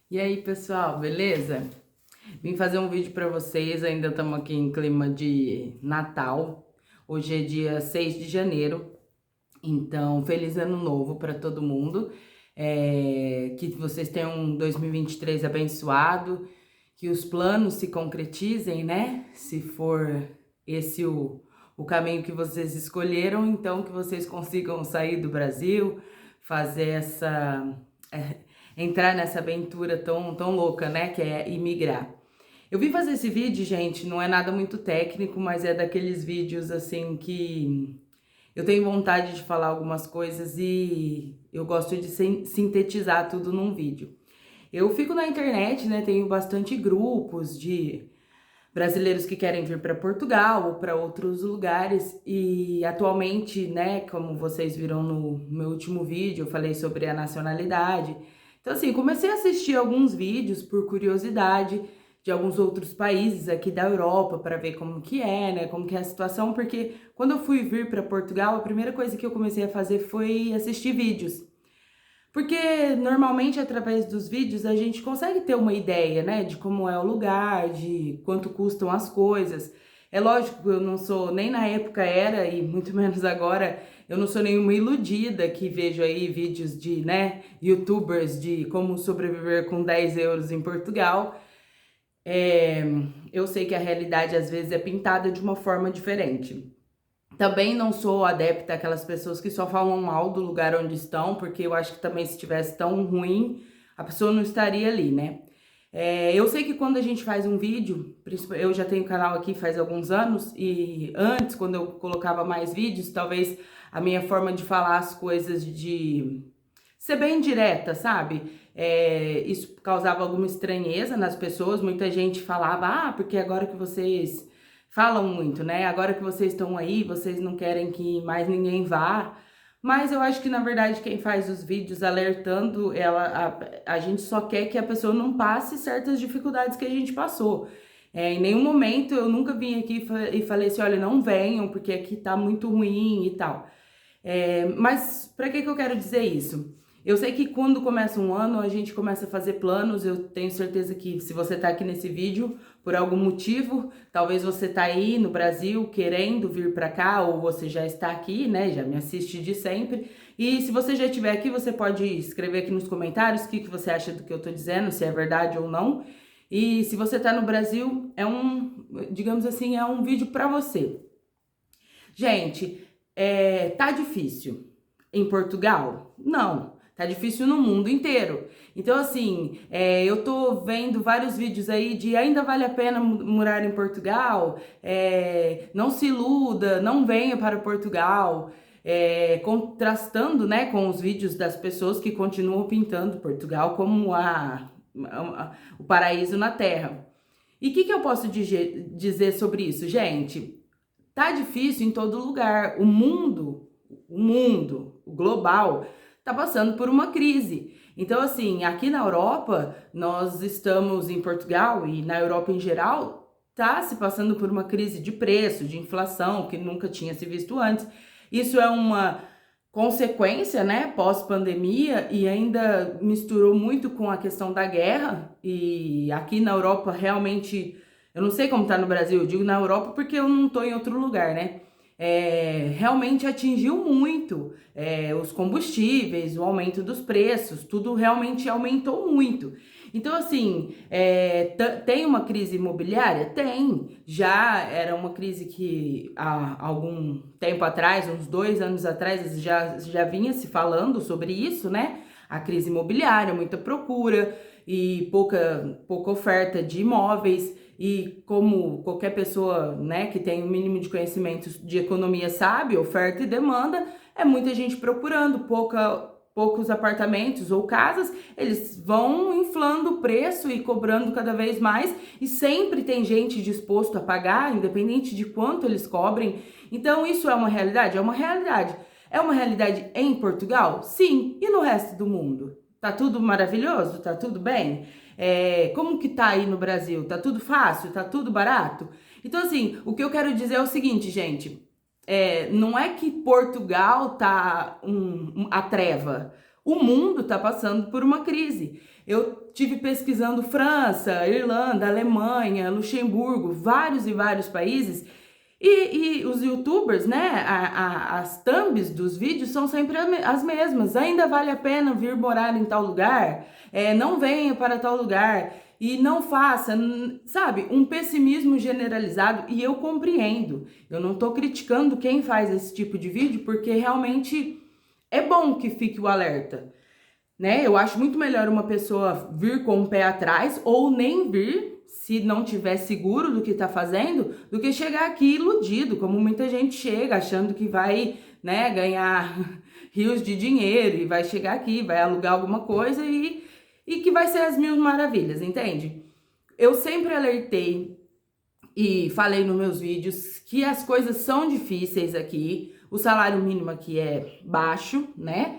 E aí, pessoal, beleza? Vim fazer um vídeo para vocês, ainda estamos aqui em clima de Natal. Hoje é dia 6 de janeiro, então feliz ano novo para todo mundo. Que vocês tenham um 2023 abençoado, que os planos se concretizem, né? Se for esse o caminho que vocês escolheram, então que vocês consigam sair do Brasil, fazer é, entrar nessa aventura tão louca, né? Que é imigrar. Eu vim fazer esse vídeo, gente, não é nada muito técnico, mas é daqueles vídeos assim que eu tenho vontade de falar algumas coisas e eu gosto de sintetizar tudo num vídeo. Eu fico na internet, né? Tenho bastante grupos de brasileiros que querem vir para Portugal ou para outros lugares e atualmente, né, como vocês viram no meu último vídeo, eu falei sobre a nacionalidade. Então assim, comecei a assistir alguns vídeos por curiosidade de alguns outros países aqui da Europa para ver como que é, né, como que é a situação, porque quando eu fui vir para Portugal, a primeira coisa que eu comecei a fazer foi assistir vídeos. Porque normalmente através dos vídeos a gente consegue ter uma ideia, né, de como é o lugar, de quanto custam as coisas. É lógico que eu não sou, nem na época era, e muito menos agora, eu não sou nenhuma iludida que vejo aí vídeos de, né, YouTubers de como sobreviver com 10 euros em Portugal. É, eu sei que a realidade às vezes é pintada de uma forma diferente. Também não sou adepta àquelas pessoas que só falam mal do lugar onde estão, porque eu acho que também se tivesse tão ruim, a pessoa não estaria ali, né? Eu sei que quando a gente faz um vídeo, eu já tenho canal aqui faz alguns anos, e antes, quando eu colocava mais vídeos, talvez a minha forma de falar as coisas de ser bem direta, sabe? Isso causava alguma estranheza nas pessoas, muita gente falava, porque agora que vocês falam muito, né? Agora que vocês estão aí, vocês não querem que mais ninguém vá. Mas eu acho que, na verdade, quem faz os vídeos alertando, a gente só quer que a pessoa não passe certas dificuldades que a gente passou. Em nenhum momento eu nunca vim aqui e falei assim, olha, não venham, porque aqui tá muito ruim e tal. Mas para que eu quero dizer isso? Eu sei que quando começa um ano, a gente começa a fazer planos. Eu tenho certeza que se você está aqui nesse vídeo por algum motivo, talvez você está aí no Brasil querendo vir para cá, ou você já está aqui, né? Já me assiste de sempre. E se você já estiver aqui, você pode escrever aqui nos comentários o que você acha do que eu estou dizendo, se é verdade ou não. E se você está no Brasil, digamos assim, é um vídeo para você. Gente, tá difícil em Portugal? Não, tá difícil no mundo inteiro. Então, assim, eu tô vendo vários vídeos aí de ainda vale a pena morar em Portugal, não se iluda, não venha para Portugal, contrastando, né, com os vídeos das pessoas que continuam pintando Portugal como o paraíso na Terra. E o que eu posso dizer sobre isso, gente? Tá difícil em todo lugar. O global, tá passando por uma crise. Então, assim, aqui na Europa, nós estamos em Portugal e na Europa em geral, tá se passando por uma crise de preço, de inflação, que nunca tinha se visto antes. Isso é uma consequência, né, pós-pandemia e ainda misturou muito com a questão da guerra. E aqui na Europa, realmente, eu não sei como tá no Brasil, eu digo na Europa porque eu não tô em outro lugar, né? Realmente atingiu muito os combustíveis, o aumento dos preços, tudo realmente aumentou muito. Então, assim, tem uma crise imobiliária? Tem. Já era uma crise que há algum tempo atrás, uns 2 anos atrás, já vinha se falando sobre isso, né? A crise imobiliária, muita procura e pouca oferta de imóveis. E como qualquer pessoa, né, que tem o mínimo de conhecimento de economia sabe, oferta e demanda, é muita gente procurando, poucos apartamentos ou casas, eles vão inflando o preço e cobrando cada vez mais, e sempre tem gente disposto a pagar, independente de quanto eles cobrem. Então isso é uma realidade? É uma realidade. É uma realidade em Portugal? Sim. E no resto do mundo? Tá tudo maravilhoso? Tá tudo bem? Como que tá aí no Brasil? Tá tudo fácil? Tá tudo barato? Então, assim, o que eu quero dizer é o seguinte, gente. Não é que Portugal tá a treva. O mundo está passando por uma crise. Eu tive pesquisando França, Irlanda, Alemanha, Luxemburgo, vários e vários países. E os youtubers, né, as thumbs dos vídeos são sempre as mesmas. Ainda vale a pena vir morar em tal lugar? Não venha para tal lugar. E não faça, sabe, um pessimismo generalizado. E eu compreendo. Eu não tô criticando quem faz esse tipo de vídeo, porque realmente é bom que fique o alerta, né? Eu acho muito melhor uma pessoa vir com o pé atrás ou nem vir, se não tiver seguro do que tá fazendo, do que chegar aqui iludido, como muita gente chega achando que vai, né, ganhar rios de dinheiro e vai chegar aqui, vai alugar alguma coisa e que vai ser as mil maravilhas, entende? Eu sempre alertei e falei nos meus vídeos que as coisas são difíceis aqui, o salário mínimo aqui é baixo, né?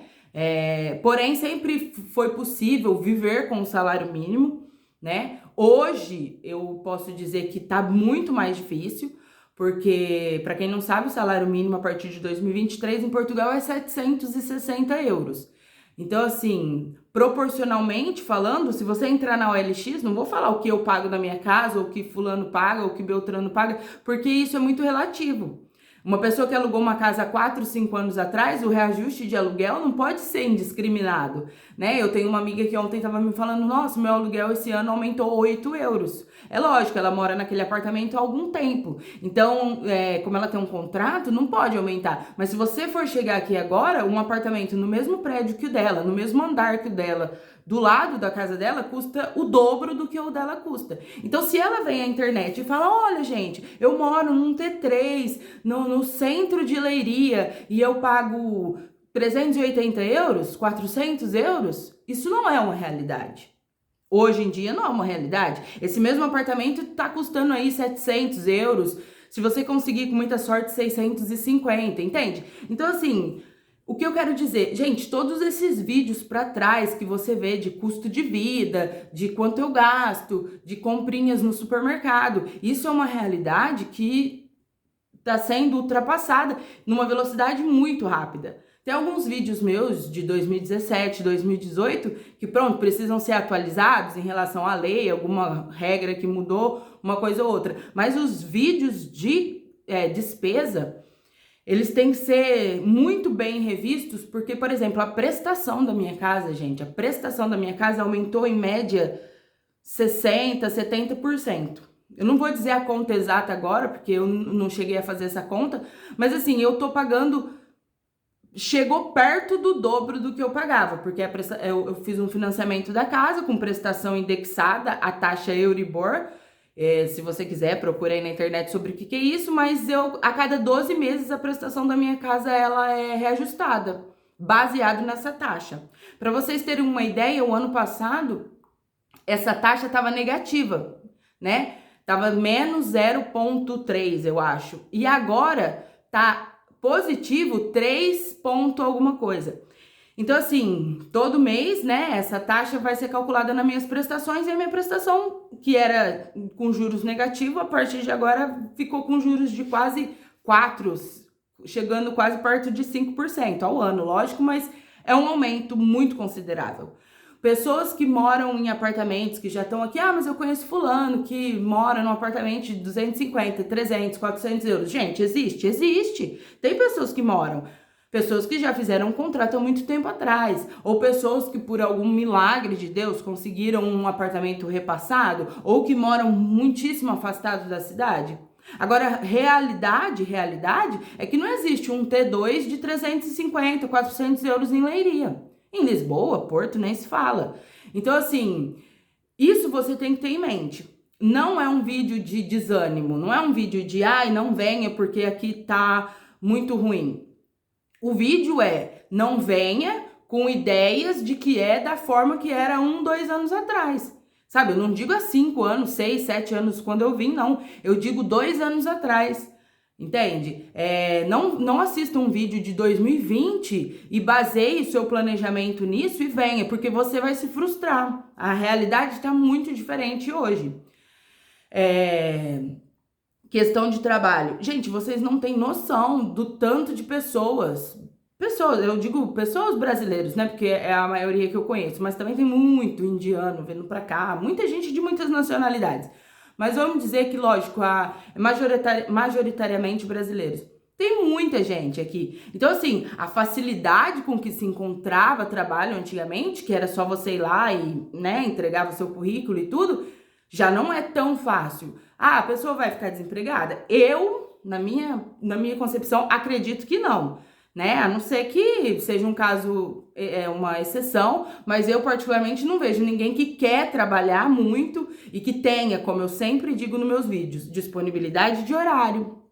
Porém, sempre foi possível viver com o salário mínimo, né? Hoje, eu posso dizer que tá muito mais difícil, porque, para quem não sabe, o salário mínimo a partir de 2023 em Portugal é 760 euros. Então, assim, proporcionalmente falando, se você entrar na OLX, não vou falar o que eu pago na minha casa, ou o que fulano paga, ou o que Beltrano paga, porque isso é muito relativo. Uma pessoa que alugou uma casa há 4, 5 anos atrás, o reajuste de aluguel não pode ser indiscriminado, né? Eu tenho uma amiga que ontem estava me falando, nossa, meu aluguel esse ano aumentou 8 euros. É lógico, ela mora naquele apartamento há algum tempo. Então, como ela tem um contrato, não pode aumentar. Mas se você for chegar aqui agora, um apartamento no mesmo prédio que o dela, no mesmo andar que o dela, do lado da casa dela, custa o dobro do que o dela custa. Então, se ela vem à internet e fala, olha, gente, eu moro num T3, no centro de Leiria, e eu pago 380 euros, 400 euros, isso não é uma realidade. Hoje em dia não é uma realidade. Esse mesmo apartamento tá custando aí 700 euros, se você conseguir com muita sorte 650, entende? Então, assim, o que eu quero dizer, gente, todos esses vídeos para trás que você vê de custo de vida, de quanto eu gasto, de comprinhas no supermercado, isso é uma realidade que está sendo ultrapassada numa velocidade muito rápida. Tem alguns vídeos meus de 2017, 2018 que, pronto, precisam ser atualizados em relação à lei, alguma regra que mudou, uma coisa ou outra. Mas os vídeos de despesa, eles têm que ser muito bem revistos, porque, por exemplo, a prestação da minha casa, gente, a prestação da minha casa aumentou em média 60%, 70%. Eu não vou dizer a conta exata agora, porque eu não cheguei a fazer essa conta, mas assim, eu tô pagando, chegou perto do dobro do que eu pagava, porque eu fiz um financiamento da casa com prestação indexada, a taxa Euribor. Se você quiser, procura aí na internet sobre o que é isso, mas a cada 12 meses a prestação da minha casa ela é reajustada, baseado nessa taxa. Para vocês terem uma ideia, o ano passado essa taxa estava negativa, né? Tava menos 0,3, eu acho. E agora tá positivo 3 ponto alguma coisa. Então, assim, todo mês, né, essa taxa vai ser calculada nas minhas prestações e a minha prestação, que era com juros negativos, a partir de agora ficou com juros de quase 4, chegando quase perto de 5% ao ano, lógico, mas é um aumento muito considerável. Pessoas que moram em apartamentos, que já estão aqui, mas eu conheço fulano que mora num apartamento de 250, 300, 400 euros. Gente, existe? Existe. Tem pessoas que moram. Pessoas que já fizeram um contrato há muito tempo atrás, ou pessoas que por algum milagre de Deus conseguiram um apartamento repassado, ou que moram muitíssimo afastados da cidade. Agora, realidade é que não existe um T2 de 350, 400 euros em Leiria. Em Lisboa, Porto, nem se fala. Então, assim, isso você tem que ter em mente. Não é um vídeo de desânimo, não é um vídeo de, não venha porque aqui tá muito ruim. O vídeo não venha com ideias de que é da forma que era 1, 2 anos atrás. Sabe, eu não digo há 5 anos, 6, 7 anos quando eu vim, não. Eu digo 2 anos atrás. Entende? Não assista um vídeo de 2020 e baseie o seu planejamento nisso e venha, porque você vai se frustrar. A realidade está muito diferente hoje. Questão de trabalho. Gente, vocês não têm noção do tanto de pessoas, pessoas, eu digo pessoas brasileiros, né? Porque é a maioria que eu conheço, mas também tem muito indiano vindo pra cá, muita gente de muitas nacionalidades. Mas vamos dizer que, lógico, majoritariamente brasileiros. Tem muita gente aqui. Então, assim, a facilidade com que se encontrava trabalho antigamente, que era só você ir lá e, né, entregava seu currículo e tudo, já não é tão fácil. Ah, a pessoa vai ficar desempregada? Eu, na minha concepção, acredito que não, né? A não ser que seja um caso, uma exceção, mas eu particularmente não vejo ninguém que quer trabalhar muito e que tenha, como eu sempre digo nos meus vídeos, disponibilidade de horário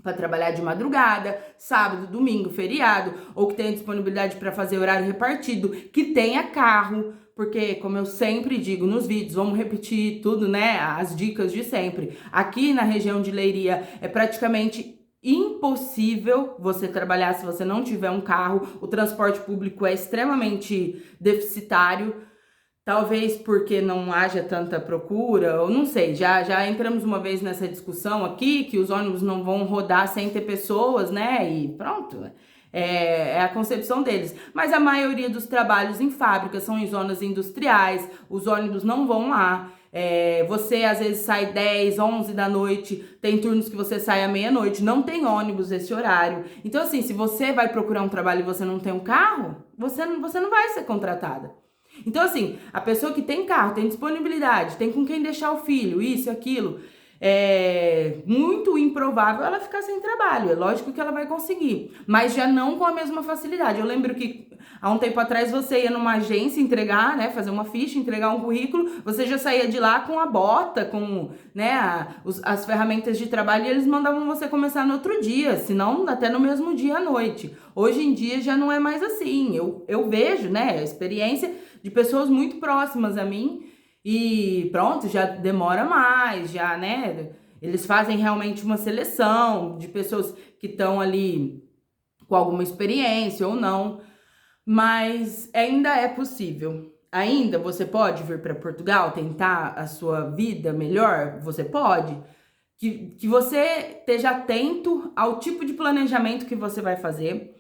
para trabalhar de madrugada, sábado, domingo, feriado, ou que tenha disponibilidade para fazer horário repartido, que tenha carro, porque, como eu sempre digo nos vídeos, vamos repetir tudo, né? As dicas de sempre. Aqui na região de Leiria é praticamente impossível você trabalhar se você não tiver um carro. O transporte público é extremamente deficitário. Talvez porque não haja tanta procura, ou não sei, já entramos uma vez nessa discussão aqui, que os ônibus não vão rodar sem ter pessoas, né? E pronto, é a concepção deles. Mas a maioria dos trabalhos em fábricas são em zonas industriais, os ônibus não vão lá. Você às vezes sai 10, 11 da noite, tem turnos que você sai à meia-noite, não tem ônibus esse horário. Então, assim, se você vai procurar um trabalho e você não tem um carro, você não vai ser contratada. Então, assim, a pessoa que tem carro, tem disponibilidade, tem com quem deixar o filho, isso, aquilo, é muito improvável ela ficar sem trabalho. É lógico que ela vai conseguir, mas já não com a mesma facilidade. Eu lembro que há um tempo atrás você ia numa agência entregar, né, fazer uma ficha, entregar um currículo, você já saía de lá com a bota, com, né, as ferramentas de trabalho e eles mandavam você começar no outro dia, se não até no mesmo dia à noite. Hoje em dia já não é mais assim. Eu vejo, né, a experiência de pessoas muito próximas a mim e pronto, já demora mais, já, né? Eles fazem realmente uma seleção de pessoas que estão ali com alguma experiência ou não, mas ainda é possível. Ainda você pode vir para Portugal tentar a sua vida melhor? Você pode. Que você esteja atento ao tipo de planejamento que você vai fazer.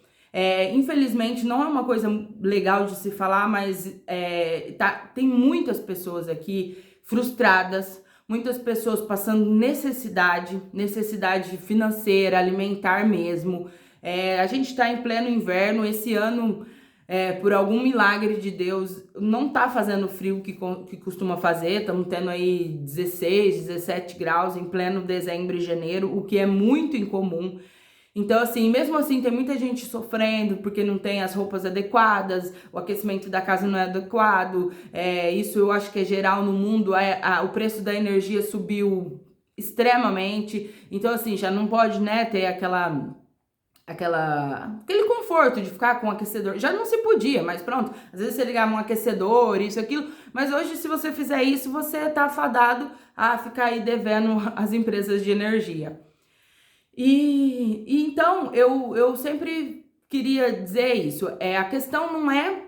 Infelizmente não é uma coisa legal de se falar, mas tem muitas pessoas aqui frustradas, muitas pessoas passando necessidade financeira, alimentar mesmo. A gente está em pleno inverno, esse ano, por algum milagre de Deus, não tá fazendo frio que costuma fazer, estamos tendo aí 16, 17 graus em pleno dezembro e janeiro, o que é muito incomum. Então, assim, mesmo assim, tem muita gente sofrendo porque não tem as roupas adequadas, o aquecimento da casa não é adequado. Isso eu acho que é geral no mundo. O preço da energia subiu extremamente. Então, assim, já não pode, né, ter aquele conforto de ficar com um aquecedor. Já não se podia, mas pronto. Às vezes você ligava um aquecedor, isso, aquilo. Mas hoje, se você fizer isso, você tá fadado a ficar aí devendo as empresas de energia. E então, eu sempre queria dizer isso. A questão não é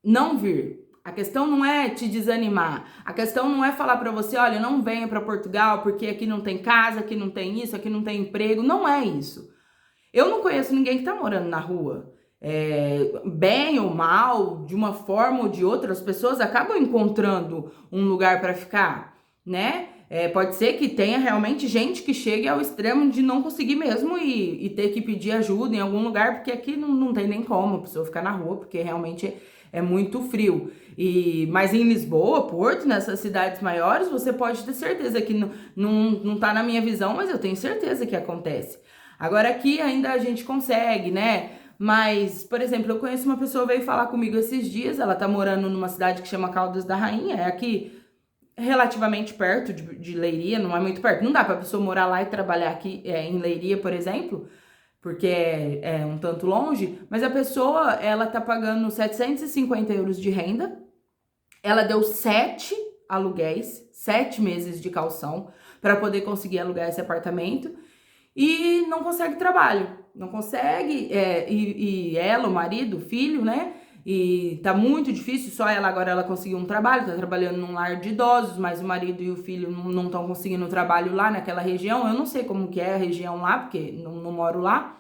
não vir. A questão não é te desanimar. A questão não é falar pra você, olha, não venha pra Portugal porque aqui não tem casa, aqui não tem isso, aqui não tem emprego. Não é isso. Eu não conheço ninguém que tá morando na rua. Bem ou mal, de uma forma ou de outra, as pessoas acabam encontrando um lugar pra ficar, né? Pode ser que tenha realmente gente que chegue ao extremo de não conseguir mesmo e ter que pedir ajuda em algum lugar, porque aqui não tem nem como a pessoa ficar na rua, porque realmente é muito frio. Mas em Lisboa, Porto, nessas cidades maiores, você pode ter certeza que não tá na minha visão, mas eu tenho certeza que acontece. Agora aqui ainda a gente consegue, né? Mas, por exemplo, eu conheço uma pessoa que veio falar comigo esses dias, ela tá morando numa cidade que chama Caldas da Rainha, é aqui relativamente perto de Leiria, não é muito perto. Não dá pra pessoa morar lá e trabalhar aqui em Leiria, por exemplo, porque é um tanto longe, mas a pessoa, ela tá pagando 750 euros de renda, ela deu 7 aluguéis, 7 meses de caução para poder conseguir alugar esse apartamento e não consegue trabalho, não consegue, e ela, o marido, o filho, né? E tá muito difícil, só ela agora ela conseguiu um trabalho, tá trabalhando num lar de idosos, mas o marido e o filho não estão conseguindo trabalho lá naquela região. Eu não sei como que é a região lá, porque não moro lá.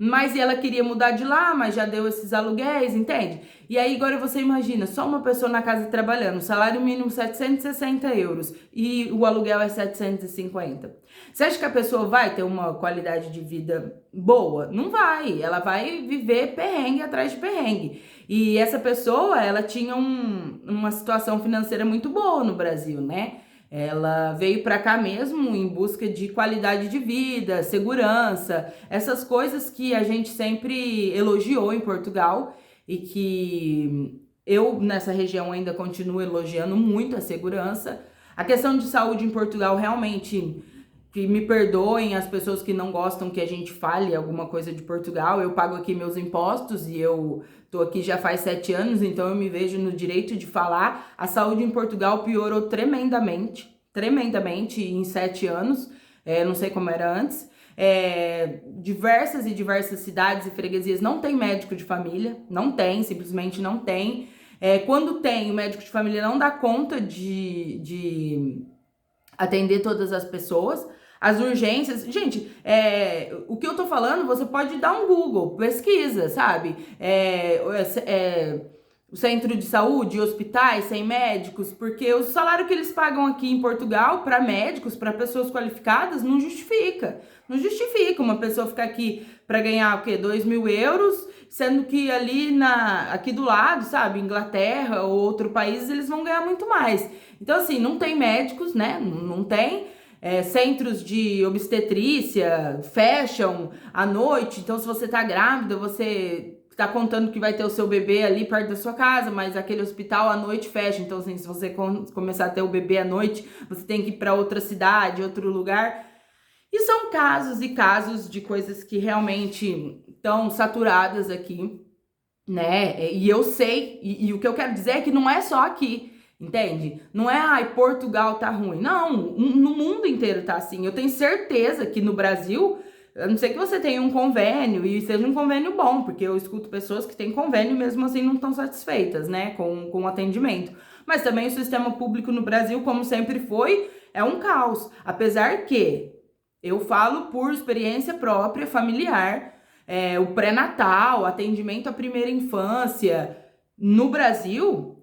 Mas ela queria mudar de lá, mas já deu esses aluguéis, entende? E aí agora você imagina, só uma pessoa na casa trabalhando, salário mínimo 760 euros e o aluguel é 750. Você acha que a pessoa vai ter uma qualidade de vida boa? Não vai, ela vai viver perrengue atrás de perrengue. E essa pessoa, ela tinha uma situação financeira muito boa no Brasil, né? Ela veio para cá mesmo em busca de qualidade de vida, segurança, essas coisas que a gente sempre elogiou em Portugal e que eu nessa região ainda continuo elogiando muito a segurança. A questão de saúde em Portugal realmente, que me perdoem as pessoas que não gostam que a gente fale alguma coisa de Portugal, eu pago aqui meus impostos e eu tô aqui já faz 7 anos, então eu me vejo no direito de falar. A saúde em Portugal piorou tremendamente, tremendamente em 7 anos, não sei como era antes. Diversas e diversas cidades e freguesias não tem médico de família, não tem, simplesmente não tem. Quando tem, o médico de família não dá conta de atender todas as pessoas. As urgências, gente, o que eu tô falando, você pode dar um Google, pesquisa, sabe? O centro de saúde, hospitais sem médicos, porque o salário que eles pagam aqui em Portugal para médicos, para pessoas qualificadas, não justifica. Não justifica uma pessoa ficar aqui para ganhar o quê? 2.000 euros, sendo que aqui do lado, sabe, Inglaterra ou outro país, eles vão ganhar muito mais. Então, assim, não tem médicos, né? Não tem. Centros de obstetrícia fecham à noite, então se você tá grávida, você tá contando que vai ter o seu bebê ali perto da sua casa, mas aquele hospital à noite fecha, então assim, se você começar a ter o bebê à noite, você tem que ir para outra cidade, outro lugar. E são casos e casos de coisas que realmente estão saturadas aqui, né? E eu sei, e o que eu quero dizer é que não é só aqui. Entende? Não é, Portugal tá ruim. Não, no mundo inteiro tá assim. Eu tenho certeza que no Brasil, a não ser que você tenha um convênio e seja um convênio bom, porque eu escuto pessoas que têm convênio e mesmo assim não estão satisfeitas, né, com o atendimento. Mas também o sistema público no Brasil, como sempre foi, é um caos. Apesar que eu falo por experiência própria, familiar, o pré-natal, atendimento à primeira infância, no Brasil,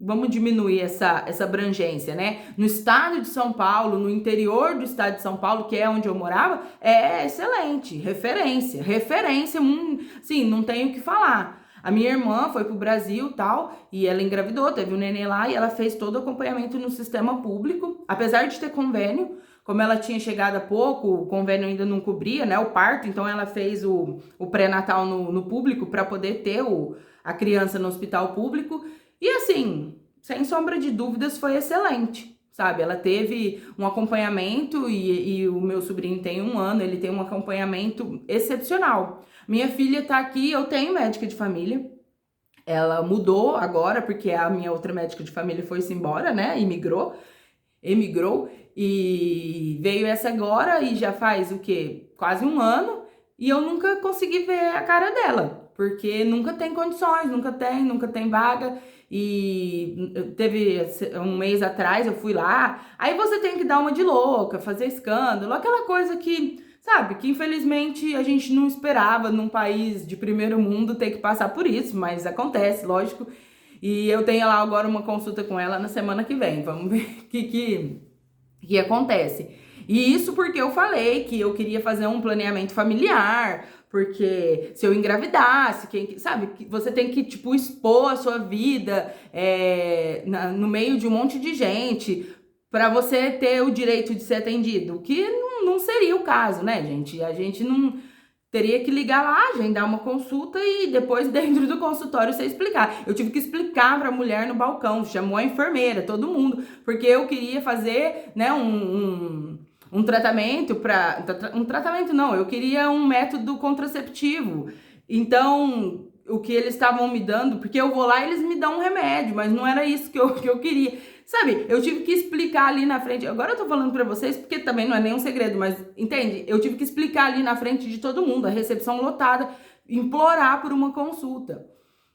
vamos diminuir essa abrangência, né? No estado de São Paulo, no interior do estado de São Paulo, que é onde eu morava, é excelente, referência, sim, não tenho o que falar. A minha irmã foi pro Brasil e tal, e ela engravidou, teve um neném lá, e ela fez todo o acompanhamento no sistema público, apesar de ter convênio. Como ela tinha chegado há pouco, o convênio ainda não cobria, né, o parto, então ela fez o pré-natal no público para poder ter a criança no hospital público. E assim, sem sombra de dúvidas, foi excelente, sabe? Ela teve um acompanhamento e o meu sobrinho tem 1 ano, ele tem um acompanhamento excepcional. Minha filha tá aqui, eu tenho médica de família. Ela mudou agora, porque a minha outra médica de família foi-se embora, né? Emigrou e veio essa agora e já faz o quê? Quase 1 ano e eu nunca consegui ver a cara dela, porque nunca tem condições, nunca tem vaga. E teve 1 mês atrás, eu fui lá, aí você tem que dar uma de louca, fazer escândalo, aquela coisa que, sabe, que infelizmente a gente não esperava num país de primeiro mundo ter que passar por isso, mas acontece, lógico. E eu tenho lá agora uma consulta com ela na semana que vem. Vamos ver o que acontece. E isso porque eu falei que eu queria fazer um planeamento familiar, porque se eu engravidasse, sabe, você tem que, tipo, expor a sua vida no meio de um monte de gente para você ter o direito de ser atendido, que não seria o caso, né, gente? A gente não teria que ligar lá, agendar uma consulta e depois dentro do consultório você explicar. Eu tive que explicar para a mulher no balcão, chamou a enfermeira, todo mundo, porque eu queria fazer, né, um tratamento eu queria um método contraceptivo. Então, o que eles estavam me dando, porque eu vou lá e eles me dão um remédio, mas não era isso que eu queria. Sabe, eu tive que explicar ali na frente, agora eu tô falando pra vocês porque também não é nenhum segredo, mas entende? Eu tive que explicar ali na frente de todo mundo, a recepção lotada, implorar por uma consulta.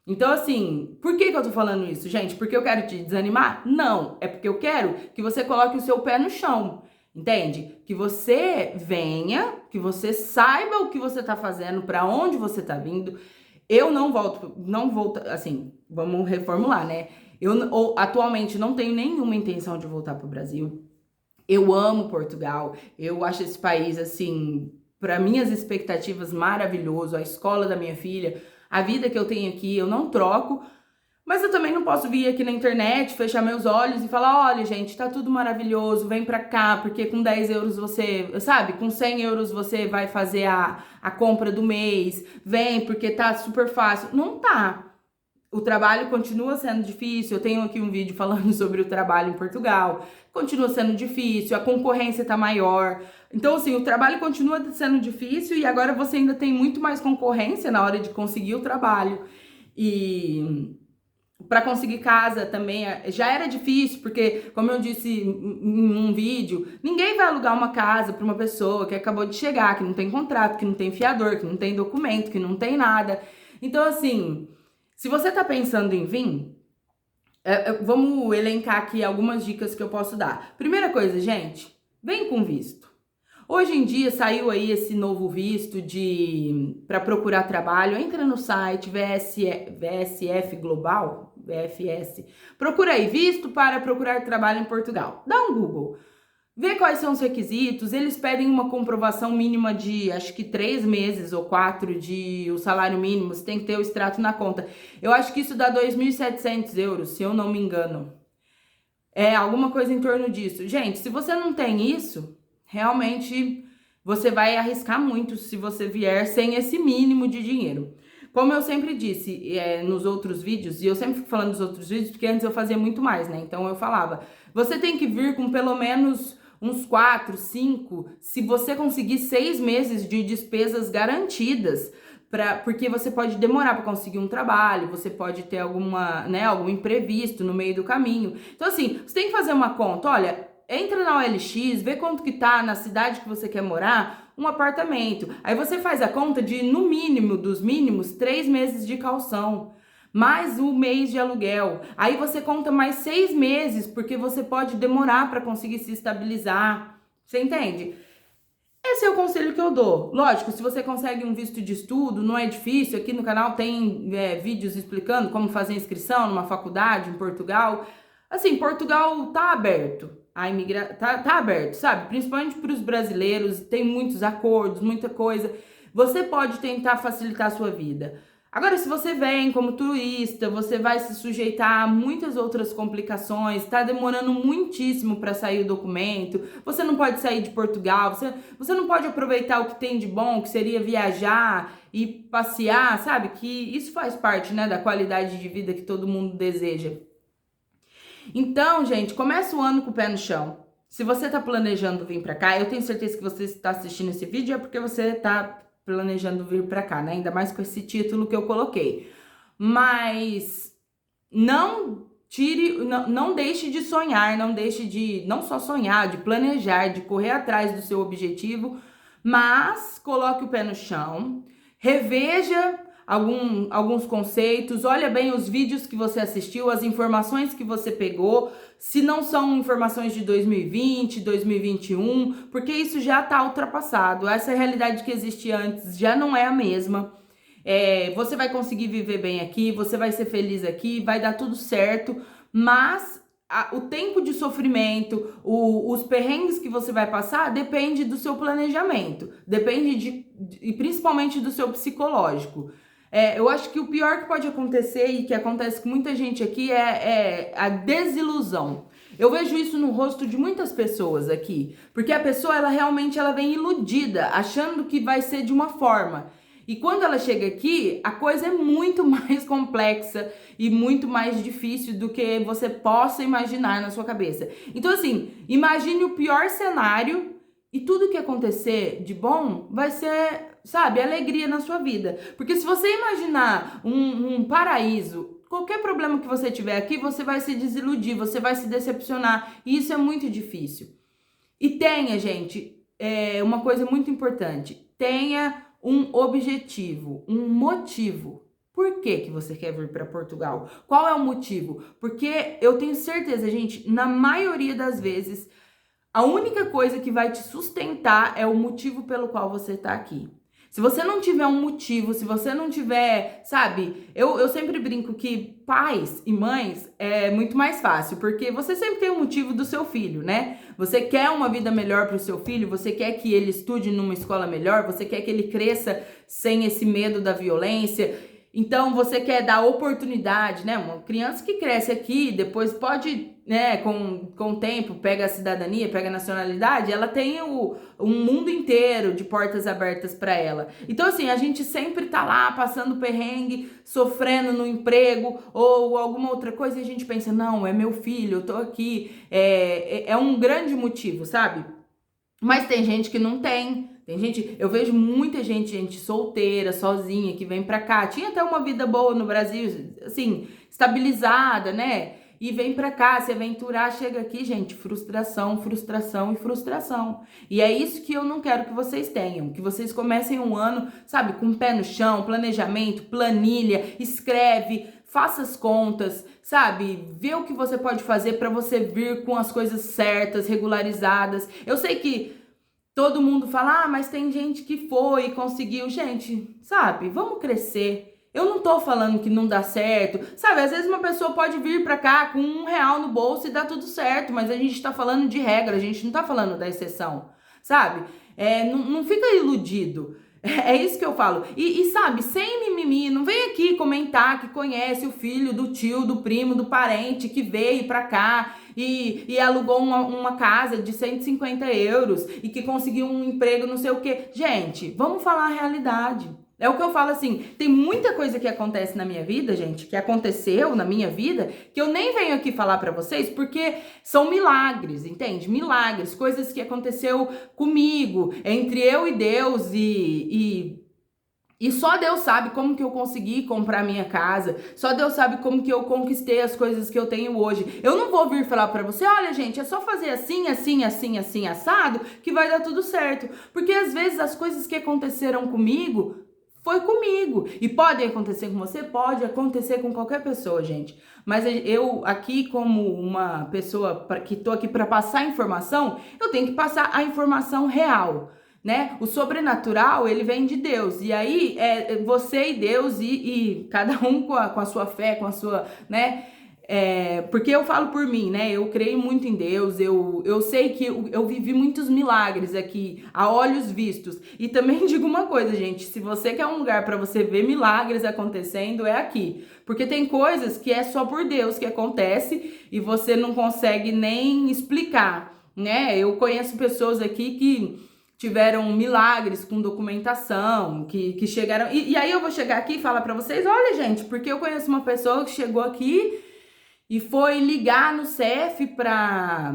Então, assim, por que eu tô falando isso, gente? Porque eu quero te desanimar? Não, é porque eu quero que você coloque o seu pé no chão, Entende? Que você venha, que você saiba o que você tá fazendo, para onde você tá vindo. Eu não volto, assim, vamos reformular, né? Atualmente não tenho nenhuma intenção de voltar pro Brasil. Eu amo Portugal, eu acho esse país, assim, para minhas expectativas, maravilhoso. A escola da minha filha, a vida que eu tenho aqui, eu não troco. Mas eu também não posso vir aqui na internet, fechar meus olhos e falar, olha, gente, tá tudo maravilhoso, vem pra cá, porque com 10 euros você, sabe, com 100 euros você vai fazer a compra do mês, vem porque tá super fácil. Não tá. O trabalho continua sendo difícil. Eu tenho aqui um vídeo falando sobre o trabalho em Portugal. Continua sendo difícil, a concorrência tá maior. Então, assim, o trabalho continua sendo difícil e agora você ainda tem muito mais concorrência na hora de conseguir o trabalho. E para conseguir casa também já era difícil, porque, como eu disse em um vídeo, ninguém vai alugar uma casa para uma pessoa que acabou de chegar, que não tem contrato, que não tem fiador, que não tem documento, que não tem nada. Então, assim, se você tá pensando em vir, vamos elencar aqui algumas dicas que eu posso dar. Primeira coisa, gente, vem com visto. Hoje em dia saiu aí esse novo visto para procurar trabalho. Entra no site VSF Global, VFS. Procura aí, visto para procurar trabalho em Portugal. Dá um Google. Vê quais são os requisitos. Eles pedem uma comprovação mínima de, acho que 3 meses ou 4 de o salário mínimo. Você tem que ter o extrato na conta. Eu acho que isso dá 2.700 euros, se eu não me engano. É alguma coisa em torno disso. Gente, se você não tem isso, realmente você vai arriscar muito se você vier sem esse mínimo de dinheiro. Como eu sempre disse nos outros vídeos, e eu sempre fico falando dos outros vídeos, porque antes eu fazia muito mais, né? Então eu falava, você tem que vir com pelo menos uns 4, 5, se você conseguir 6 meses de despesas garantidas, porque você pode demorar para conseguir um trabalho, você pode ter algum imprevisto no meio do caminho. Então, assim, você tem que fazer uma conta, olha, entra na OLX, vê quanto que tá na cidade que você quer morar, um apartamento. Aí você faz a conta de, no mínimo dos mínimos, 3 meses de caução, mais um mês de aluguel. Aí você conta mais 6 meses, porque você pode demorar para conseguir se estabilizar. Você entende? Esse é o conselho que eu dou. Lógico, se você consegue um visto de estudo, não é difícil. Aqui no canal tem vídeos explicando como fazer inscrição numa faculdade em Portugal. Assim, Portugal tá aberto. Tá aberto, sabe? Principalmente para os brasileiros, tem muitos acordos, muita coisa. Você pode tentar facilitar a sua vida. Agora, se você vem como turista, você vai se sujeitar a muitas outras complicações, tá demorando muitíssimo para sair o documento, você não pode sair de Portugal, você não pode aproveitar o que tem de bom, que seria viajar e passear, sabe? Que isso faz parte, né, da qualidade de vida que todo mundo deseja. Então, gente, começa o ano com o pé no chão. Se você tá planejando vir para cá, eu tenho certeza que você está assistindo esse vídeo é porque você tá planejando vir para cá, né? Ainda mais com esse título que eu coloquei. Mas não deixe de sonhar, não deixe de não só sonhar, de planejar, de correr atrás do seu objetivo, mas coloque o pé no chão, reveja alguns conceitos, olha bem os vídeos que você assistiu, as informações que você pegou, se não são informações de 2020, 2021, porque isso já está ultrapassado. Essa realidade que existia antes já não é a mesma. Você vai conseguir viver bem aqui, você vai ser feliz aqui, vai dar tudo certo, mas o tempo de sofrimento, os perrengues que você vai passar depende do seu planejamento, depende e principalmente do seu psicológico. Eu acho que o pior que pode acontecer e que acontece com muita gente aqui é a desilusão. Eu vejo isso no rosto de muitas pessoas aqui, porque a pessoa ela realmente vem iludida, achando que vai ser de uma forma. E quando ela chega aqui, a coisa é muito mais complexa e muito mais difícil do que você possa imaginar na sua cabeça. Então, assim, imagine o pior cenário e tudo que acontecer de bom vai ser, sabe, alegria na sua vida. Porque se você imaginar um paraíso, qualquer problema que você tiver aqui, você vai se desiludir, você vai se decepcionar. E isso é muito difícil. E tenha, gente, uma coisa muito importante. Tenha um objetivo, um motivo. Por que você quer vir para Portugal? Qual é o motivo? Porque eu tenho certeza, gente, na maioria das vezes, A única coisa que vai te sustentar é o motivo pelo qual você tá aqui. Se você não tiver um motivo, se você não tiver, sabe, eu sempre brinco que pais e mães é muito mais fácil, porque você sempre tem um motivo do seu filho, né? Você quer uma vida melhor pro seu filho, você quer que ele estude numa escola melhor, você quer que ele cresça sem esse medo da violência. Então, você quer dar oportunidade, né? Uma criança que cresce aqui, depois pode, né, com o tempo, pega a cidadania, pega a nacionalidade, ela tem um mundo inteiro de portas abertas para ela. Então, assim, a gente sempre tá lá passando perrengue, sofrendo no emprego ou alguma outra coisa e a gente pensa, não, é meu filho, eu tô aqui. É um grande motivo, sabe? Mas tem gente que não tem. Tem gente, eu vejo muita gente solteira, sozinha, que vem pra cá. Tinha até uma vida boa no Brasil, assim, estabilizada, né? E vem pra cá, se aventurar, chega aqui, gente, frustração, frustração e frustração. E é isso que eu não quero que vocês tenham. Que vocês comecem um ano, sabe, com o pé no chão, planejamento, planilha, escreve, faça as contas, sabe? Vê o que você pode fazer pra você vir com as coisas certas, regularizadas. Eu sei que todo mundo fala, ah, mas tem gente que foi e conseguiu. Gente, sabe, vamos crescer. Eu não tô falando que não dá certo, sabe? Às vezes uma pessoa pode vir pra cá com R$ 1 no bolso e dá tudo certo, mas a gente tá falando de regra, a gente não tá falando da exceção, sabe? Não fica iludido. É isso que eu falo. E sabe, sem mimimi, não vem aqui comentar que conhece o filho do tio, do primo, do parente que veio pra cá e alugou uma casa de 150 euros e que conseguiu um emprego não sei o quê. Gente, vamos falar a realidade. É o que eu falo assim, tem muita coisa que acontece na minha vida, gente, que aconteceu na minha vida, que eu nem venho aqui falar pra vocês, porque são milagres, entende? Milagres, coisas que aconteceu comigo, entre eu e Deus e só Deus sabe como que eu consegui comprar minha casa, só Deus sabe como que eu conquistei as coisas que eu tenho hoje. Eu não vou vir falar pra você, olha gente, é só fazer assim, assim, assim, assim, assado, que vai dar tudo certo. Porque às vezes as coisas que aconteceram comigo foi comigo. E pode acontecer com você? Pode acontecer com qualquer pessoa, gente. Mas eu aqui, como uma pessoa que tô aqui para passar informação, eu tenho que passar a informação real, né? O sobrenatural, ele vem de Deus. E aí, você e Deus e cada um com a sua fé, com a sua, né? Porque eu falo por mim, né? Eu creio muito em Deus, eu sei que eu vivi muitos milagres aqui, a olhos vistos. E também digo uma coisa, gente, se você quer um lugar para você ver milagres acontecendo, é aqui. Porque tem coisas que é só por Deus que acontece e você não consegue nem explicar, né? Eu conheço pessoas aqui que tiveram milagres com documentação, que chegaram... E aí eu vou chegar aqui e falar pra vocês, olha, gente, porque eu conheço uma pessoa que chegou aqui e foi ligar no CEF para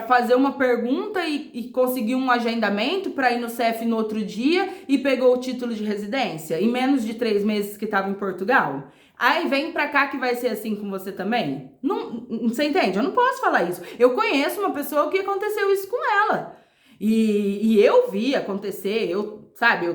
fazer uma pergunta e conseguir um agendamento para ir no CEF no outro dia e pegou o título de residência em menos de 3 meses que estava em Portugal. Aí vem pra cá que vai ser assim com você também? Não, você entende? Eu não posso falar isso. Eu conheço uma pessoa que aconteceu isso com ela. E eu vi acontecer, eu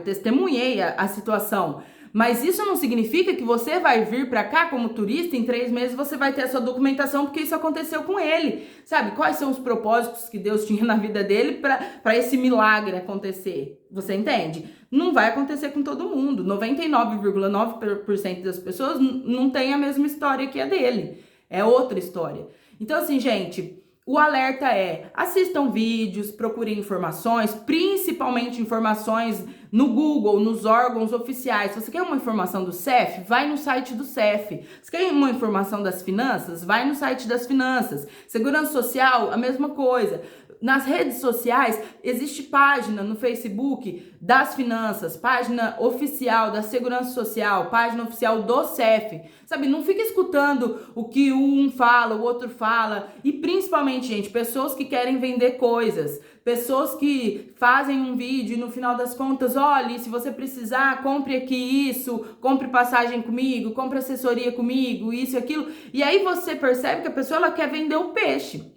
testemunhei a situação. Mas isso não significa que você vai vir pra cá como turista, em 3 meses você vai ter a sua documentação, porque isso aconteceu com ele. Sabe, quais são os propósitos que Deus tinha na vida dele pra esse milagre acontecer? Você entende? Não vai acontecer com todo mundo. 99,9% das pessoas não tem a mesma história que a dele. É outra história. Então, assim, gente... O alerta é, assistam vídeos, procurem informações, principalmente informações no Google, nos órgãos oficiais. Se você quer uma informação do CEF, vai no site do CEF. Se quer uma informação das finanças, vai no site das finanças. Segurança Social, a mesma coisa. Nas redes sociais, existe página no Facebook das finanças, página oficial da Segurança Social, página oficial do CEF. Sabe, não fica escutando o que um fala, o outro fala. E principalmente, gente, pessoas que querem vender coisas. Pessoas que fazem um vídeo e no final das contas, olha, se você precisar, compre aqui isso, compre passagem comigo, compre assessoria comigo, isso e aquilo. E aí você percebe que a pessoa ela quer vender o peixe.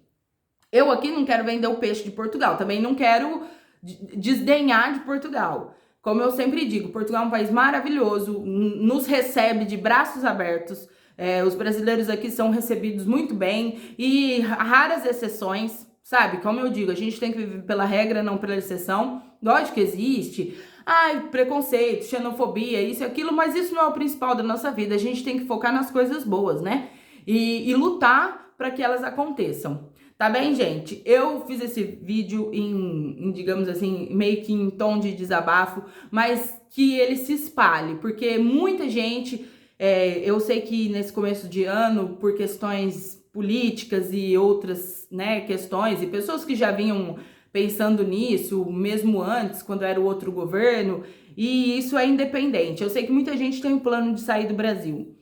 Eu aqui não quero vender o peixe de Portugal, também não quero desdenhar de Portugal. Como eu sempre digo, Portugal é um país maravilhoso, nos recebe de braços abertos. Os brasileiros aqui são recebidos muito bem e raras exceções, sabe? Como eu digo, a gente tem que viver pela regra, não pela exceção. Lógico que existe, preconceito, xenofobia, isso e aquilo, mas isso não é o principal da nossa vida. A gente tem que focar nas coisas boas, né? E lutar para que elas aconteçam. Tá bem, gente? Eu fiz esse vídeo digamos assim, meio que em tom de desabafo, mas que ele se espalhe, porque muita gente, eu sei que nesse começo de ano, por questões políticas e outras, né, questões, e pessoas que já vinham pensando nisso, mesmo antes, quando era o outro governo, e isso é independente. Eu sei que muita gente tem um plano de sair do Brasil,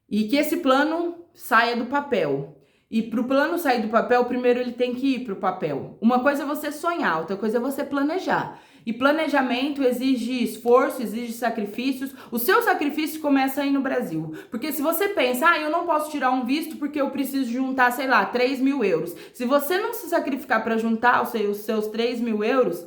e que esse plano saia do papel. E para o plano sair do papel, primeiro ele tem que ir para o papel. Uma coisa é você sonhar, outra coisa é você planejar. E planejamento exige esforço, exige sacrifícios. O seu sacrifício começa aí no Brasil. Porque se você pensa, eu não posso tirar um visto porque eu preciso juntar, sei lá, 3 mil euros. Se você não se sacrificar para juntar os seus 3 mil euros,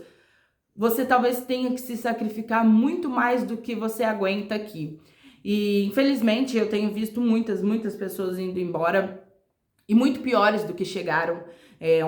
você talvez tenha que se sacrificar muito mais do que você aguenta aqui. E infelizmente eu tenho visto muitas pessoas indo embora e muito piores do que chegaram.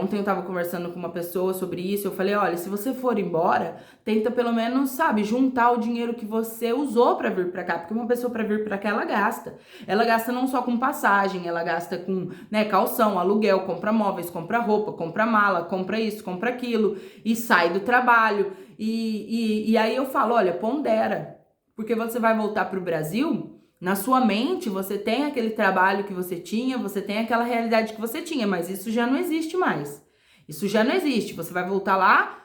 Ontem eu tava conversando com uma pessoa sobre isso, eu falei, olha, se você for embora, tenta pelo menos, sabe, juntar o dinheiro que você usou pra vir pra cá, porque uma pessoa pra vir pra cá, ela gasta não só com passagem, ela gasta com, né, calção, aluguel, compra móveis, compra roupa, compra mala, compra isso, compra aquilo, e sai do trabalho, e aí eu falo, olha, pondera, porque você vai voltar pro Brasil. Na sua mente, você tem aquele trabalho que você tinha, você tem aquela realidade que você tinha, mas isso já não existe mais. Isso já não existe. Você vai voltar lá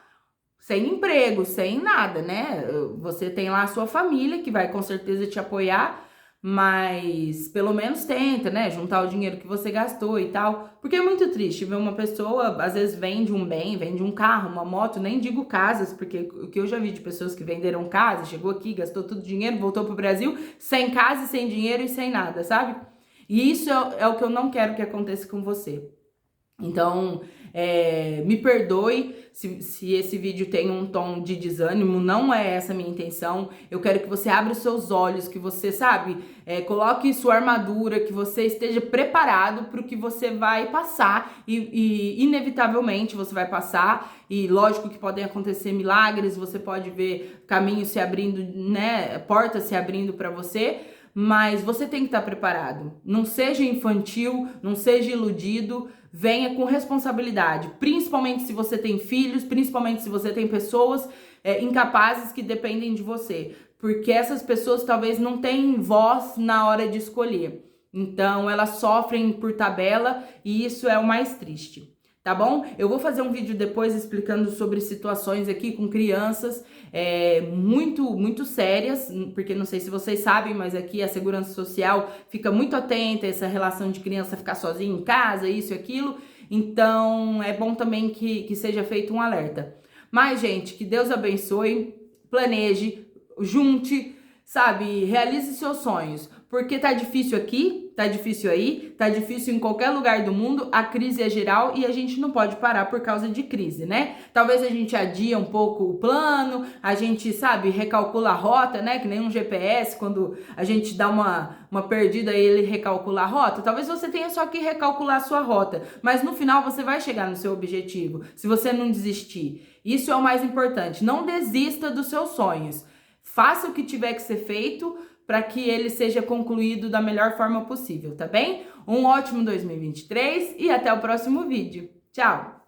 sem emprego, sem nada, né? Você tem lá a sua família que vai com certeza te apoiar, mas pelo menos tenta, né? Juntar o dinheiro que você gastou e tal. Porque é muito triste ver uma pessoa, às vezes vende um bem, vende um carro, uma moto, nem digo casas, porque o que eu já vi de pessoas que venderam casa, chegou aqui, gastou todo o dinheiro, voltou pro Brasil, sem casa, sem dinheiro e sem nada, sabe? E isso é o que eu não quero que aconteça com você. Então, me perdoe se esse vídeo tem um tom de desânimo, não é essa a minha intenção. Eu quero que você abra os seus olhos, que você, sabe, coloque sua armadura, que você esteja preparado para o que você vai passar e inevitavelmente você vai passar. E lógico que podem acontecer milagres, você pode ver caminhos se abrindo, né, portas se abrindo para você. Mas você tem que estar preparado. Não seja infantil, não seja iludido, venha com responsabilidade. Principalmente se você tem filhos, principalmente se você tem pessoas incapazes que dependem de você. Porque essas pessoas talvez não tenham voz na hora de escolher. Então elas sofrem por tabela e isso é o mais triste. Tá bom? Eu vou fazer um vídeo depois explicando sobre situações aqui com crianças muito sérias, porque não sei se vocês sabem, mas aqui a segurança social fica muito atenta a essa relação de criança ficar sozinha em casa, isso e aquilo. Então é bom também que seja feito um alerta. Mas, gente, que Deus abençoe, planeje, junte, sabe, realize seus sonhos. Porque tá difícil aqui, tá difícil aí, tá difícil em qualquer lugar do mundo, a crise é geral e a gente não pode parar por causa de crise, né? Talvez a gente adia um pouco o plano, a gente, sabe, recalcula a rota, né? Que nem um GPS, quando a gente dá uma perdida e ele recalcula a rota. Talvez você tenha só que recalcular a sua rota, mas no final você vai chegar no seu objetivo, se você não desistir. Isso é o mais importante, não desista dos seus sonhos. Faça o que tiver que ser feito para que ele seja concluído da melhor forma possível, tá bem? Um ótimo 2023 e até o próximo vídeo. Tchau!